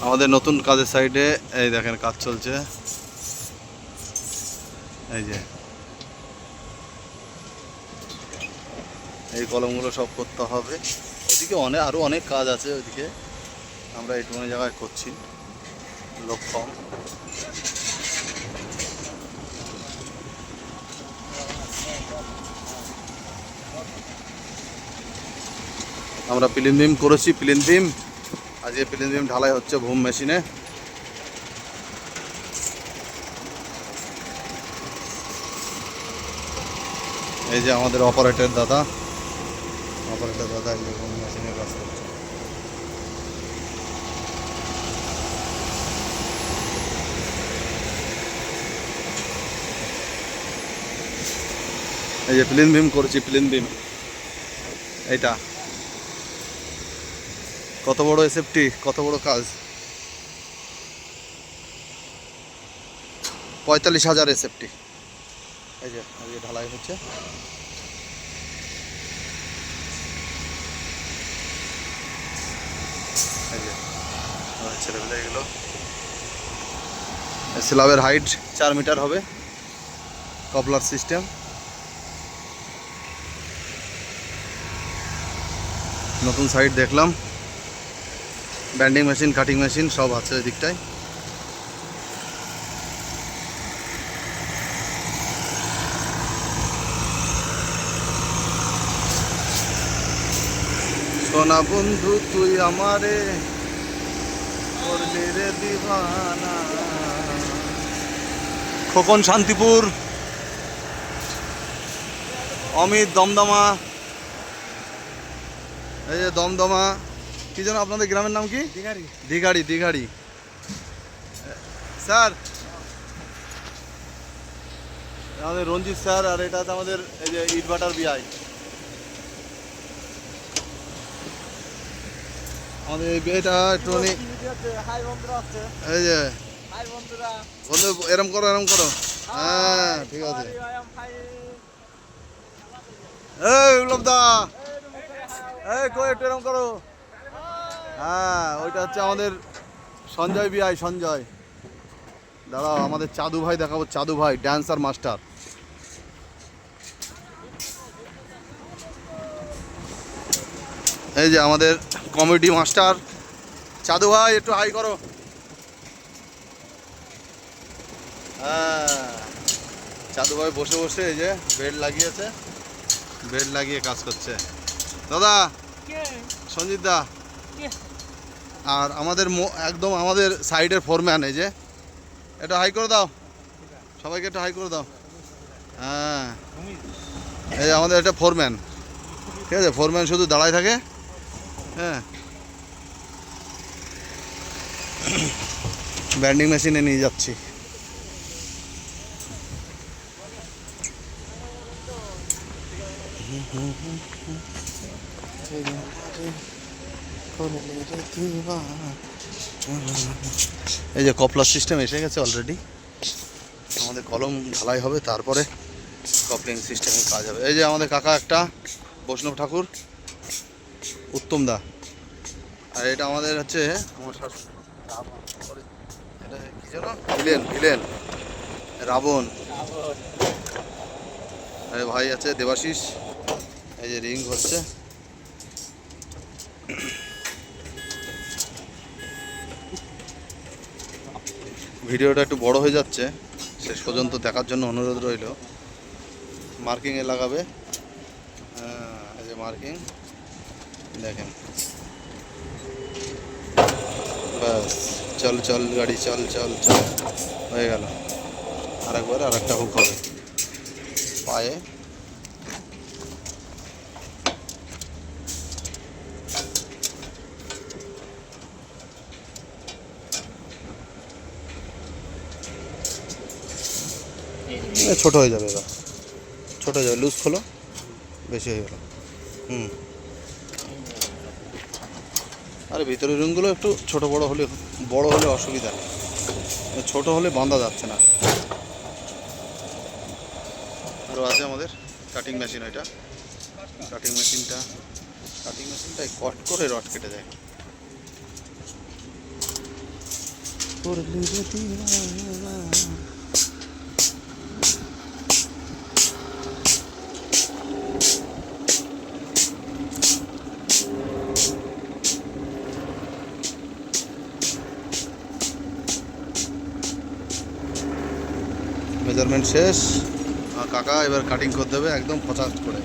আমাদের নতুন কাজের সাইডে এই দেখেন কাজ চলছে। এই যে এই কলমগুলো সব করতে হবে। ওদিকে আরও অনেক কাজ আছে ওইদিকে, আমরা এইটুকুনি জায়গায় করছি, লোক কম। আমরা প্লিন বিম করেছি, প্লিন বিম আজকে প্লিন বিম ঢালাই হচ্ছে ভুম মেশিনে। এই যে আমাদের অপারেটর দাদা এই যে ভুম মেশিনে কাজ করছে। এই যে প্লিন বিম করেছি, প্লিন বিম এইটা কত বড় এসএফটি, কত বড় কাজ। 45,000 এসএফটি। এই যে আজকে ঢালাই হচ্ছে। এই যে ছেলেবেলা এগুলো, স্ল্যাবের হাইট 4 মিটার হবে, কপলার সিস্টেম। নতুন সাইড দেখলাম, ব্যান্ডিং মেশিন, কাটিং মেশিন সব আছে ওই দিকটায়। সোনা বন্ধু তুই আমারে করলি রে দিবানা। খোকন শান্তিপুর, অমিত দমদমা। এই যে দমদমা, কি যেন আপনাদের গ্রামের নাম কি? দিঘাড়ি। স্যার আমাদের রঞ্জিত স্যার, আর এটা আমাদের এই যে ইটভাটার বিআই। আমাদের এই বিআইটা একটুখানি, এই যে বন্ধু এরম করো। হ্যাঁ ঠিক আছে। এই বিপ্লবদা, এই কই একটু এরম করো। হ্যাঁ ওইটা হচ্ছে আমাদের সঞ্জয় বিআই, সঞ্জয়। দাঁড়াও আমাদের চাদু ভাই দেখাবো, চাদু ভাই ড্যান্সার মাস্টার। এই যে আমাদের কমেডি মাস্টার চাদু ভাই, একটু হাই করো। হ্যাঁ চাদু ভাই বসে বসে এই যে বেড লাগিয়েছে, বেড লাগিয়ে কাজ করছে। দাদা সঞ্জিত দা, আর আমাদের একদম আমাদের সাইডের ফোরম্যান, এই যে এটা হাই করে দাও, সবাইকে একটু হাই করে দাও। হ্যাঁ এই আমাদের এটা ফোরম্যান, ঠিক আছে, ফোরম্যান শুধু দাঁড়ায় থাকে। হ্যাঁ ব্যান্ডিং মেশিনে নিয়ে যাচ্ছি। এই যে কপলার সিস্টেম এসে গেছে অলরেডি, আমাদের কলম ঢালাই হবে, তারপরে কপলিং সিস্টেমে কাজ হবে। এই যে আমাদের কাকা একটা, বৈষ্ণব ঠাকুর, উত্তম দা। আর এটা আমাদের হচ্ছে আমার এটা কি যেন ভিলেন রাবণ। ভাই আছে দেবাশিস, এই যে রিং হচ্ছে। ভিডিওটা একটু বড় হয়ে যাচ্ছে, শেষ পর্যন্ত দেখার জন্য অনুরোধ রইল। মার্কিংয়ে লাগাবে, এই যে মার্কিং দেখেন। ব্যাস চল গাড়ি চল হয়ে গেল। আরেকবার আরেকটা হুক হবে পায়ে। ছোট হয়ে যাবে, এবার ছোট হয়ে যাবে, লুজ খোলো, বেশি হয়ে গেল। আরে ভিতরের রুমগুলো একটু ছোট বড় হলে অসুবিধা নেই, ছোট হলে বাঁধা যাচ্ছে না। আরও আছে আমাদের কাটিং মেশিন, ওইটা কাটিং মেশিনটাই কট করে রড কেটে দেয়। করলি রে দিওয়ানা। মেজারমেন্ট শেষ। কাকা এবার কাটিং করে দেবে একদম 50 করে।